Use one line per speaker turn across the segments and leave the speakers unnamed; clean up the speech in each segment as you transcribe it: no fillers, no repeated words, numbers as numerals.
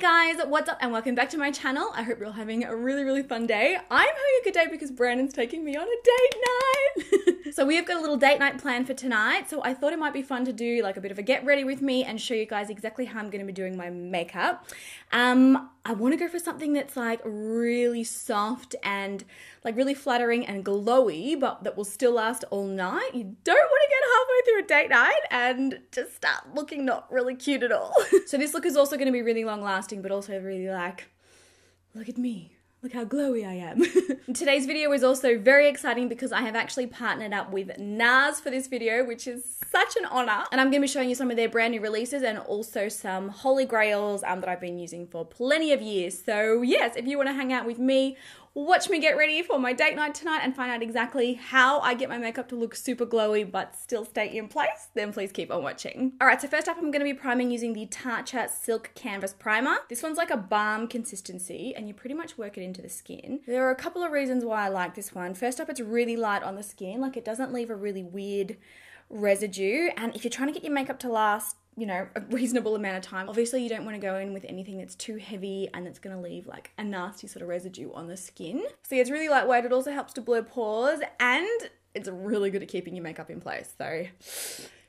Hey guys, what's up and welcome back to my channel. I hope you're all having a really fun day. I'm having a good day because Brandon's taking me on a date night. So we have got a little date night planned for tonight. So I thought it might be fun to do like a bit of a get ready with me and show you guys exactly how I'm going to be doing my makeup. I want to go for something that's like really soft and like really flattering and glowy, but that will still last all night. You don't want to get halfway through a date night and just start looking not really cute at all. So this look is also going to be really long lasting, but also really like, look at me. Look how glowy I am. Today's video is also very exciting because I have actually partnered up with NARS for this video, which is such an honor. And I'm going to be showing you some of their brand new releases and also some holy grails that I've been using for plenty of years. So yes, if you want to hang out with me, watch me get ready for my date night tonight and find out exactly how I get my makeup to look super glowy but still stay in place, then please keep on watching. Alright, so first up I'm going to be priming using the Tatcha Silk Canvas Primer. This one's like a balm consistency and you pretty much work it into the skin. There are a couple of reasons why I like this one. First up, it's really light on the skin, like it doesn't leave a really weird residue, and if you're trying to get your makeup to last, you know, a reasonable amount of time, obviously you don't want to go in with anything that's too heavy and that's going to leave like a nasty sort of residue on the skin. So yeah, it's really lightweight. It also helps to blur pores and it's really good at keeping your makeup in place. So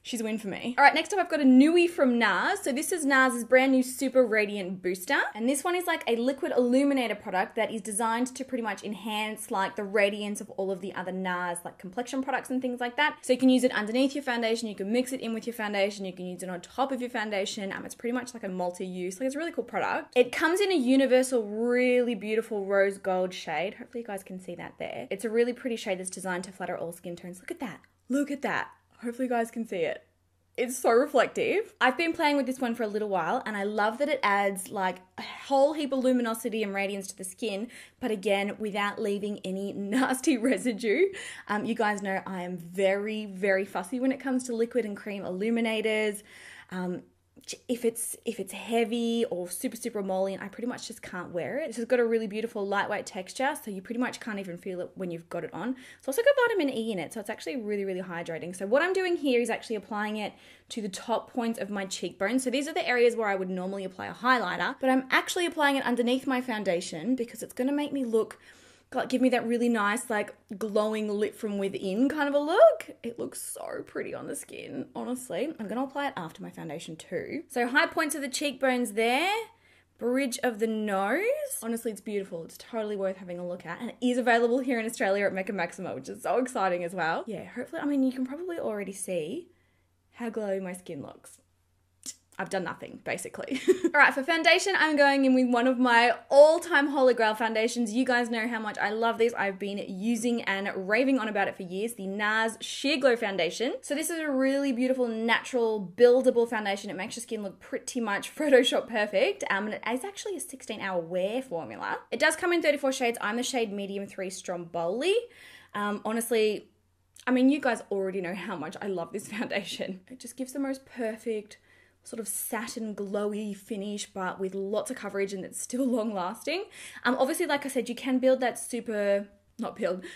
she's a win for me. All right, next up I've got a newie from NARS. So this is NARS's brand new Super Radiant Booster. And this one is like a liquid illuminator product that is designed to pretty much enhance like the radiance of all of the other NARS like complexion products and things like that. So you can use it underneath your foundation, you can mix it in with your foundation, you can use it on top of your foundation. It's pretty much like a multi-use, like it's a really cool product. It comes in a universal, really beautiful rose gold shade. Hopefully you guys can see that there. It's a really pretty shade that's designed to flatter all skin tones. Look at that. Look at that. Hopefully you guys can see it. It's so reflective. I've been playing with this one for a little while and I love that it adds like a whole heap of luminosity and radiance to the skin, but again, without leaving any nasty residue. You guys know I am very fussy when it comes to liquid and cream illuminators. If it's heavy or super emollient, I pretty much just can't wear it. This has got a really beautiful lightweight texture, so you pretty much can't even feel it when you've got it on. It's also got vitamin E in it, so it's actually really hydrating. So what I'm doing here is actually applying it to the top points of my cheekbones. So these are the areas where I would normally apply a highlighter, but I'm actually applying it underneath my foundation because it's going to make me look, give me that really nice, like glowing lit from within kind of a look. It looks so pretty on the skin, honestly. I'm gonna apply it after my foundation too. So high points of the cheekbones there, bridge of the nose. Honestly, it's beautiful. It's totally worth having a look at. And it is available here in Australia at Mecca Maxima, which is so exciting as well. Yeah, hopefully, I mean, you can probably already see how glowy my skin looks. I've done nothing, basically. All right, for foundation, I'm going in with one of my all-time holy grail foundations. You guys know how much I love these. I've been using and raving on about it for years, the NARS Sheer Glow Foundation. So this is a really beautiful, natural, buildable foundation. It makes your skin look pretty much Photoshop perfect. And it is actually a 16-hour wear formula. It does come in 34 shades. I'm the shade Medium 3 Stromboli. Honestly, I mean, you guys already know how much I love this foundation. It just gives the most perfect sort of satin glowy finish, but with lots of coverage and it's still long lasting. Obviously, like I said, you can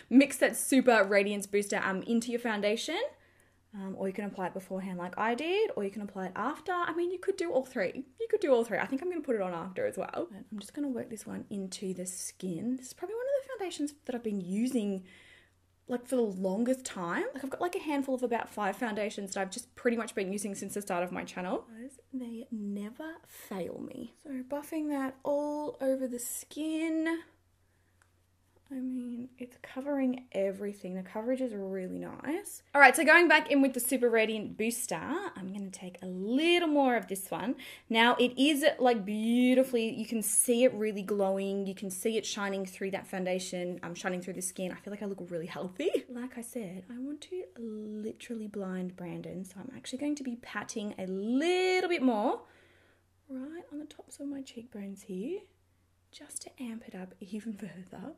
mix that super radiance booster into your foundation, or you can apply it beforehand like I did, or you can apply it after. I mean, you could do all three. I think I'm going to put it on after as well. But I'm just going to work this one into the skin. This is probably one of the foundations that I've been using like for the longest time. Like I've got like a handful of about 5 foundations that I've just pretty much been using since the start of my channel. They never fail me. So buffing that all over the skin. I mean, it's covering everything. The coverage is really nice. All right, so going back in with the Super Radiant Booster, I'm going to take a little more of this one. Now, it is like beautifully, you can see it really glowing. You can see it shining through that foundation, shining through the skin. I feel like I look really healthy. Like I said, I want to literally blind Brandon, so I'm actually going to be patting a little bit more right on the tops of my cheekbones here, just to amp it up even further.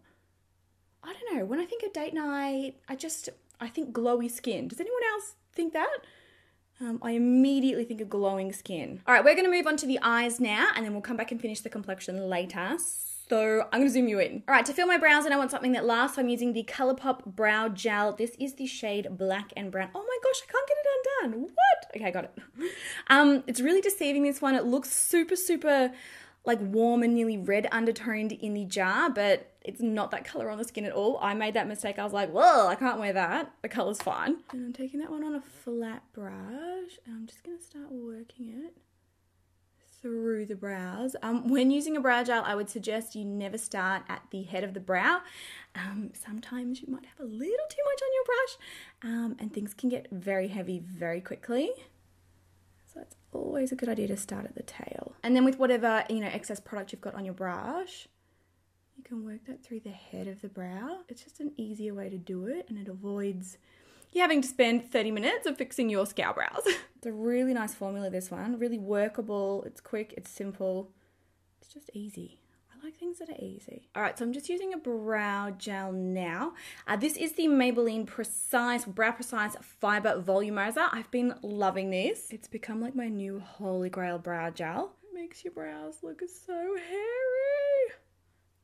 I don't know, when I think of date night, I think glowy skin. Does anyone else think that? I immediately think of glowing skin. All right, we're gonna move on to the eyes now, and then we'll come back and finish the complexion later. So I'm gonna zoom you in. All right, to fill my brows and I want something that lasts, I'm using the ColourPop Brow Gel. This is the shade Black and Brown. Oh my gosh, I can't get it undone. What? Okay, got it. It's really deceiving, this one. It looks super like warm and nearly red undertoned in the jar, but it's not that color on the skin at all. I made that mistake. I was like, whoa, I can't wear that. The color's fine. And I'm taking that one on a flat brush and I'm just gonna start working it through the brows. When using a brow gel, I would suggest you never start at the head of the brow. Sometimes you might have a little too much on your brush and things can get very heavy very quickly. So it's always a good idea to start at the tail. And then with whatever, excess product you've got on your brush, you can work that through the head of the brow. It's just an easier way to do it and it avoids you having to spend 30 minutes of fixing your scowl brows. It's a really nice formula, this one. Really workable, it's quick, it's simple. It's just easy. I like things that are easy. All right, so I'm just using a brow gel now. This is the Maybelline Brow Precise Fiber Volumizer. I've been loving this. It's become like my new holy grail brow gel. It makes your brows look so hairy.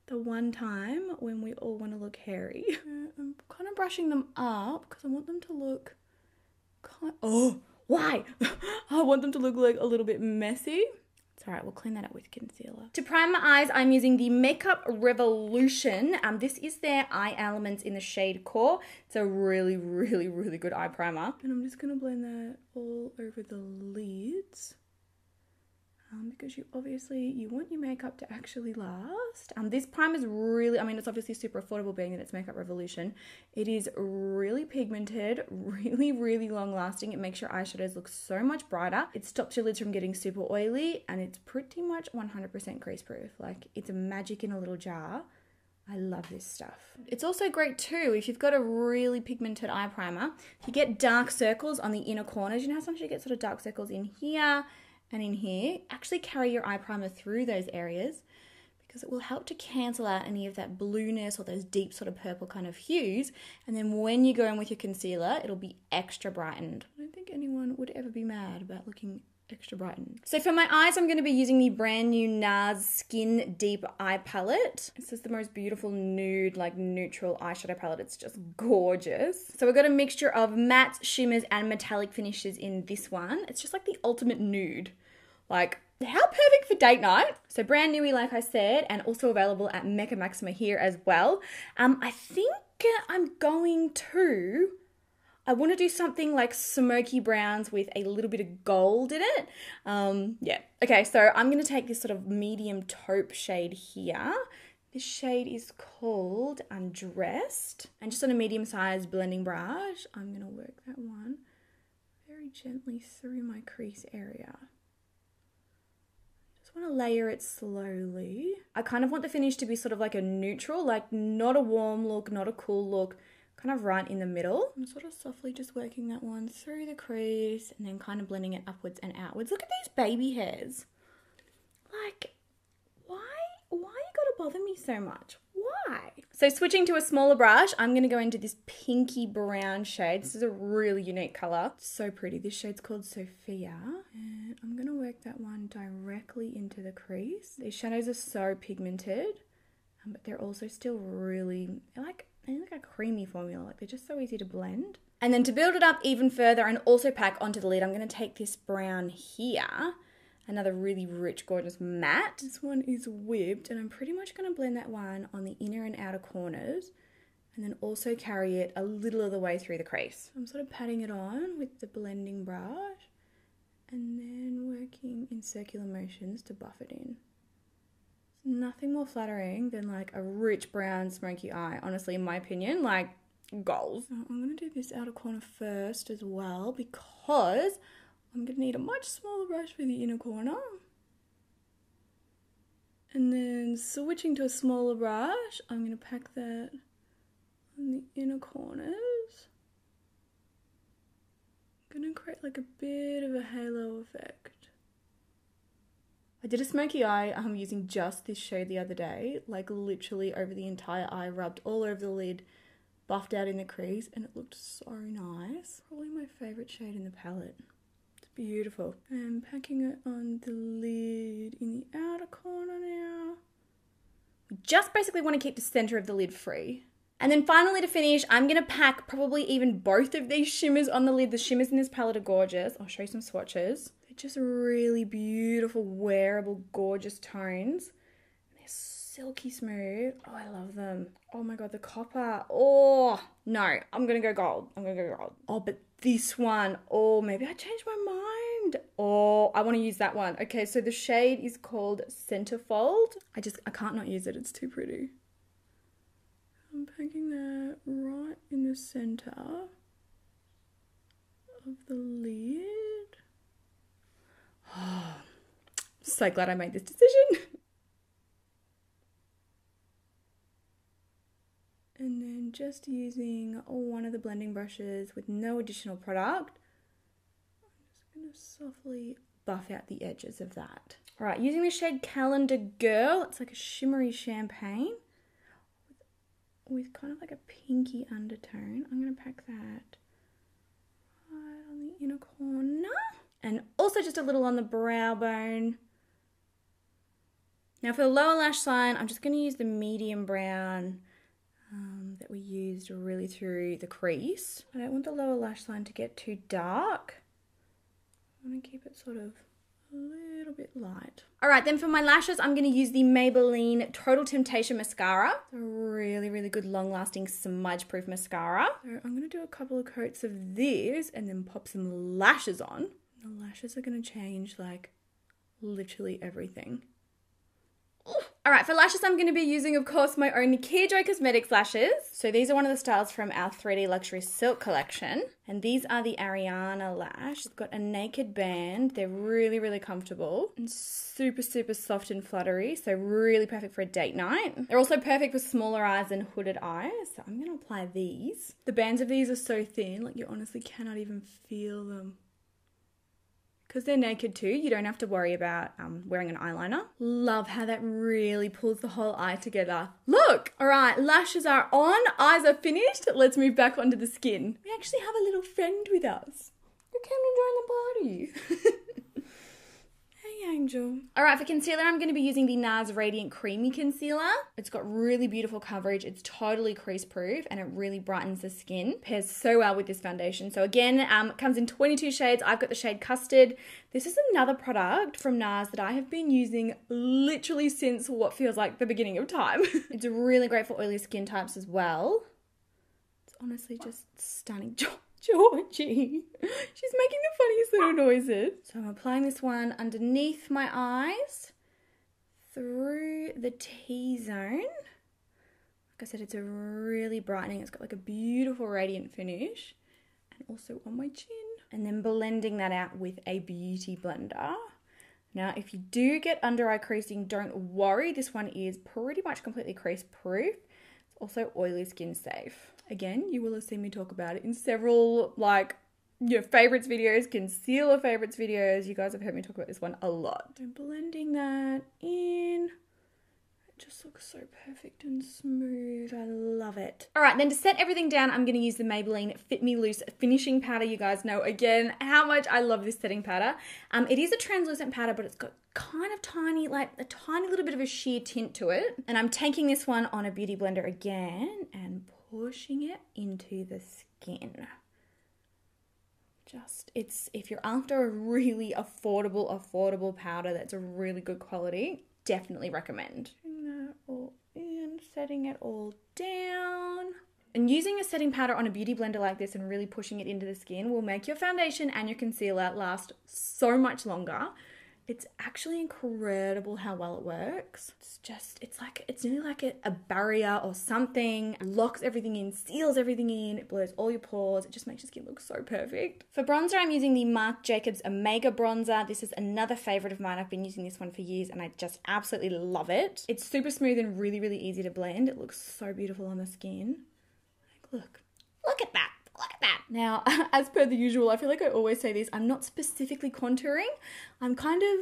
The one time when we all want to look hairy. I'm kind of brushing them up because I want them to look why? I want them to look like a little bit messy. It's all right, we'll clean that up with concealer. To prime my eyes, I'm using the Makeup Revolution. This is their eye elements in the shade Core. It's a really, really, really good eye primer. And I'm just gonna blend that all over the lids. Because you want your makeup to actually last. This primer is really, it's obviously super affordable being that it's Makeup Revolution. It is really pigmented, really, really long lasting. It makes your eyeshadows look so much brighter. It stops your lids from getting super oily and it's pretty much 100% crease proof. Like, it's a magic in a little jar. I love this stuff. It's also great too if you've got a really pigmented eye primer. If you get dark circles on the inner corners, you know how sometimes you get sort of dark circles in here and in here, actually carry your eye primer through those areas because it will help to cancel out any of that blueness or those deep sort of purple kind of hues. And then when you go in with your concealer, it'll be extra brightened. I don't think anyone would ever be mad about looking extra brightened. So for my eyes, I'm going to be using the brand new NARS Skin Deep Eye Palette. This is the most beautiful nude, like neutral eyeshadow palette. It's just gorgeous. So we've got a mixture of mattes, shimmers, and metallic finishes in this one. It's just like the ultimate nude. Like, how perfect for date night. So brand newy, like I said, and also available at Mecca Maxima here as well. I think I want to do something like smoky browns with a little bit of gold in it. Yeah. Okay, so I'm going to take this sort of medium taupe shade here. This shade is called Undressed. And just on a medium-sized blending brush, I'm going to work that one very gently through my crease area. Want to layer it slowly. I kind of want the finish to be sort of like a neutral, like not a warm look, not a cool look, kind of right in the middle. I'm sort of softly just working that one through the crease and then kind of blending it upwards and outwards. Look at these baby hairs. Like, why you gotta bother me so much? Why? So switching to a smaller brush, I'm going to go into this pinky brown shade. This is a really unique color. So pretty. This shade's called Sophia. And I'm going to work that one directly into the crease. These shadows are so pigmented, but they're also still really, they're like a creamy formula. Like, they're just so easy to blend. And then to build it up even further and also pack onto the lid, I'm going to take this brown here. Another really rich, gorgeous matte. This one is whipped and I'm pretty much going to blend that one on the inner and outer corners and then also carry it a little of the way through the crease. I'm sort of patting it on with the blending brush and then working in circular motions to buff it in. There's nothing more flattering than like a rich brown smoky eye, honestly, in my opinion, like goals. So I'm going to do this outer corner first as well because I'm going to need a much smaller brush for the inner corner. And then switching to a smaller brush, I'm going to pack that on the inner corners. I'm going to create like a bit of a halo effect. I did a smoky eye using just this shade the other day, like literally over the entire eye, rubbed all over the lid, buffed out in the crease, and it looked so nice. Probably my favourite shade in the palette. Beautiful. I'm packing it on the lid in the outer corner now. We just basically want to keep the center of the lid free. And then finally to finish, I'm going to pack probably even both of these shimmers on the lid. The shimmers in this palette are gorgeous. I'll show you some swatches. The They're just really beautiful, wearable, gorgeous tones. They're silky smooth. Oh, I love them. Oh my God, the copper. Oh, no, I'm going to go gold. I'm going to go gold. Oh, but this one, oh, maybe I changed my mind. Oh, I want to use that one. Okay, so the shade is called Centerfold. I can't not use it. It's too pretty. I'm packing that right in the center of the lid. Oh, so glad I made this decision. And then just using one of the blending brushes with no additional product, I'm just going to softly buff out the edges of that. All right, using the shade Calendar Girl, it's like a shimmery champagne with kind of like a pinky undertone. I'm going to pack that right on the inner corner. And also just a little on the brow bone. Now for the lower lash line, I'm just going to use the medium brown that we used really through the crease. I don't want the lower lash line to get too dark. I want to keep it sort of a little bit light. All right, then for my lashes, I'm going to use the Maybelline Total Temptation Mascara. It's a really, really good long-lasting smudge-proof mascara. So I'm going to do a couple of coats of this and then pop some lashes on. The lashes are going to change like literally everything. All right, for lashes, I'm going to be using, of course, my own Nikkia Joy Cosmetics lashes. So these are one of the styles from our 3D Luxury Silk collection. And these are the Ariana lash. They've got a naked band. They're really, really comfortable and super, super soft and fluttery. So really perfect for a date night. They're also perfect for smaller eyes and hooded eyes. So I'm going to apply these. The bands of these are so thin, like you honestly cannot even feel them. Because they're naked too, you don't have to worry about wearing an eyeliner. Love how that really pulls the whole eye together. Look! All right, lashes are on, eyes are finished. Let's move back onto the skin. We actually have a little friend with us. You came to join the party. Hey, Angel. All right, for concealer, I'm going to be using the NARS Radiant Creamy Concealer. It's got really beautiful coverage. It's totally crease proof and it really brightens the skin. Pairs so well with this foundation. So again, it comes in 22 shades. I've got the shade Custard. This is another product from NARS that I have been using literally since what feels like the beginning of time. It's really great for oily skin types as well. It's honestly just stunning. Georgie, she's making the funniest little noises. So I'm applying this one underneath my eyes, through the T-zone. Like I said, it's a really brightening, it's got like a beautiful radiant finish, and also on my chin. And then blending that out with a beauty blender. Now, if you do get under eye creasing, don't worry. This one is pretty much completely crease proof. It's also oily skin safe. Again, you will have seen me talk about it in several, favorites videos, concealer favorites videos. You guys have heard me talk about this one a lot. So blending that in. It just looks so perfect and smooth. I love it. All right, then to set everything down, I'm going to use the Maybelline Fit Me Loose finishing powder. You guys know, again, how much I love this setting powder. It is a translucent powder, but it's got kind of tiny, like a tiny little bit of a sheer tint to it. And I'm taking this one on a beauty blender again and pushing it into the skin. If you're after a really affordable powder that's a really good quality, definitely recommend. Putting that all in, setting it all down. And using a setting powder on a beauty blender like this and really pushing it into the skin will make your foundation and your concealer last so much longer. It's actually incredible how well it works. It's nearly like a barrier or something. It locks everything in, seals everything in, it blurs all your pores. It just makes your skin look so perfect. For bronzer, I'm using the Marc Jacobs Omega Bronzer. This is another favorite of mine. I've been using this one for years and I just absolutely love it. It's super smooth and really, really easy to blend. It looks so beautiful on the skin. Look at that. Look at that. Now, as per the usual, I feel like I always say this, I'm not specifically contouring. I'm kind of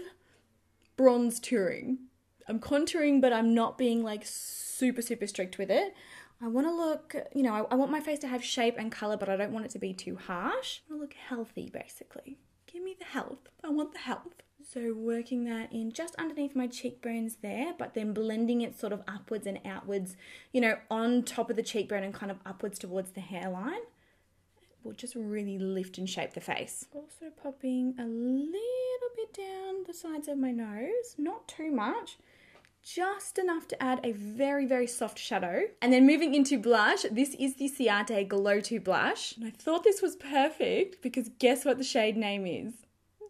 bronze touring. I'm contouring, but I'm not being like super, super strict with it. I want to look, I want my face to have shape and color, but I don't want it to be too harsh. I want to look healthy, basically. Give me the health. I want the health. So working that in just underneath my cheekbones there, but then blending it sort of upwards and outwards, on top of the cheekbone and kind of upwards towards the hairline. will just really lift and shape the face. Also popping a little bit down the sides of my nose, not too much, just enough to add a very, very soft shadow. And then moving into blush, this is the Ciate Glow 2 blush. And I thought this was perfect because guess what the shade name is?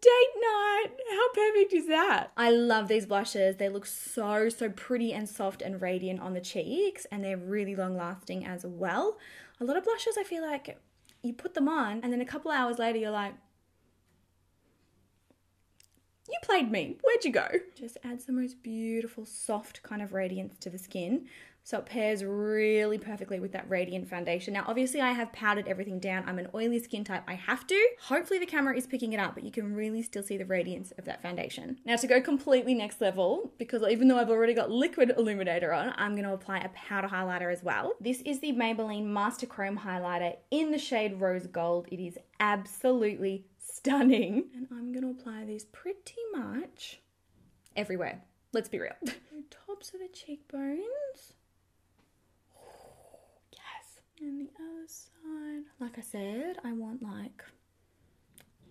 Date night! How perfect is that? I love these blushes. They look so, so pretty and soft and radiant on the cheeks, and they're really long lasting as well. A lot of blushes, I feel like you put them on and then a couple hours later you're like, you played me, where'd you go? Just adds the most beautiful, soft kind of radiance to the skin. So it pairs really perfectly with that radiant foundation. Now, obviously I have powdered everything down. I'm an oily skin type, I have to. Hopefully the camera is picking it up, but you can really still see the radiance of that foundation. Now to go completely next level, because even though I've already got liquid illuminator on, I'm gonna apply a powder highlighter as well. This is the Maybelline Master Chrome Highlighter in the shade Rose Gold. It is absolutely stunning. And I'm gonna apply these pretty much everywhere. Let's be real. Tops of the cheekbones. And the other side, like I said, I want like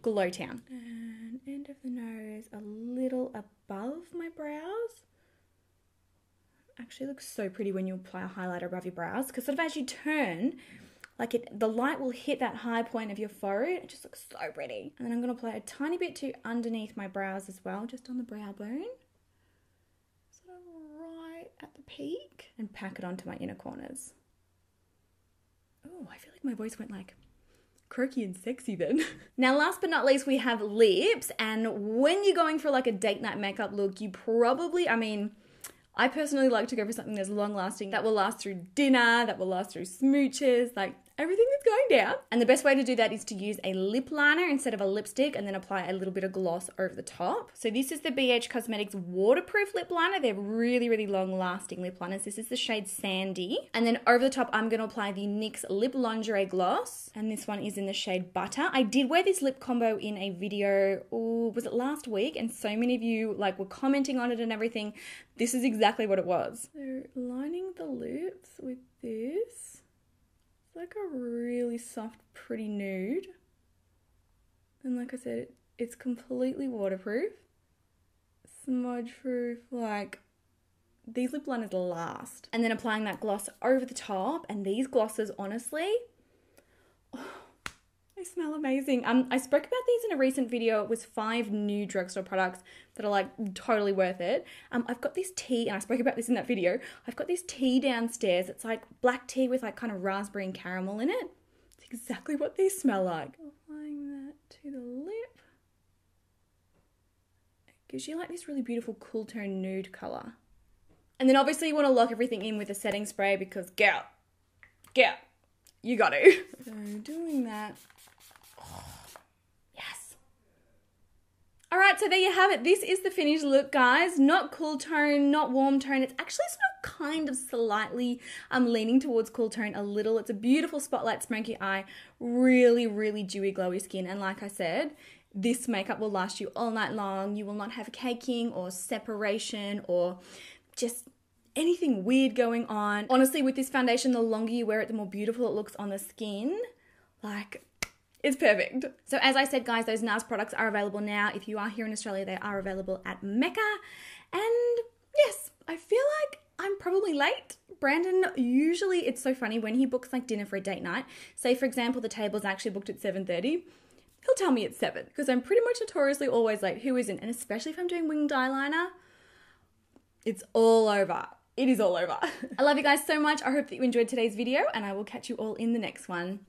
glow town. And end of the nose a little above my brows. Actually looks so pretty when you apply a highlighter above your brows, because sort of as you turn, like the light will hit that high point of your forehead. It just looks so pretty. And then I'm gonna apply a tiny bit to underneath my brows as well, just on the brow bone. Sort of right at the peak, and pack it onto my inner corners. Oh, I feel like my voice went like croaky and sexy then. Now, last but not least, we have lips. And when you're going for like a date night makeup look, you probably, I personally like to go for something that's long lasting, that will last through dinner, that will last through smooches, like everything that's going down. And the best way to do that is to use a lip liner instead of a lipstick, and then apply a little bit of gloss over the top. So this is the BH Cosmetics waterproof lip liner. They're really, really long lasting lip liners. This is the shade Sandy. And then over the top, I'm going to apply the NYX Lip Lingerie Gloss. And this one is in the shade Butter. I did wear this lip combo in a video, was it last week? And so many of you like were commenting on it and everything. This is exactly what it was. So lining the lips with this. It's like a really soft, pretty nude. And like I said, it's completely waterproof, smudge proof, like these lip liners last. And then applying that gloss over the top, and these glosses, honestly, they smell amazing. I spoke about these in a recent video. It was 5 new drugstore products that are like totally worth it. I've got this tea, and I spoke about this in that video. I've got this tea downstairs. It's like black tea with like kind of raspberry and caramel in it. It's exactly what these smell like. Applying that to the lip. It gives you like this really beautiful cool tone nude color. And then obviously you want to lock everything in with a setting spray, because girl, you got to. So doing that. Yes. All right, so there you have it. This is the finished look, guys. Not cool tone, not warm tone. It's actually sort of kind of slightly leaning towards cool tone a little. It's a beautiful spotlight smoky eye, really, really dewy, glowy skin. And like I said, this makeup will last you all night long. You will not have caking or separation or just anything weird going on. Honestly, with this foundation, the longer you wear it, the more beautiful it looks on the skin. Like, it's perfect. So as I said, guys, those NARS products are available now. If you are here in Australia, they are available at Mecca. And yes, I feel like I'm probably late. Brandon, usually it's so funny when he books like dinner for a date night. Say, for example, the table's actually booked at 7:30. He'll tell me it's 7, because I'm pretty much notoriously always late. Who isn't? And especially if I'm doing winged eyeliner, it's all over. It is all over. I love you guys so much. I hope that you enjoyed today's video, and I will catch you all in the next one.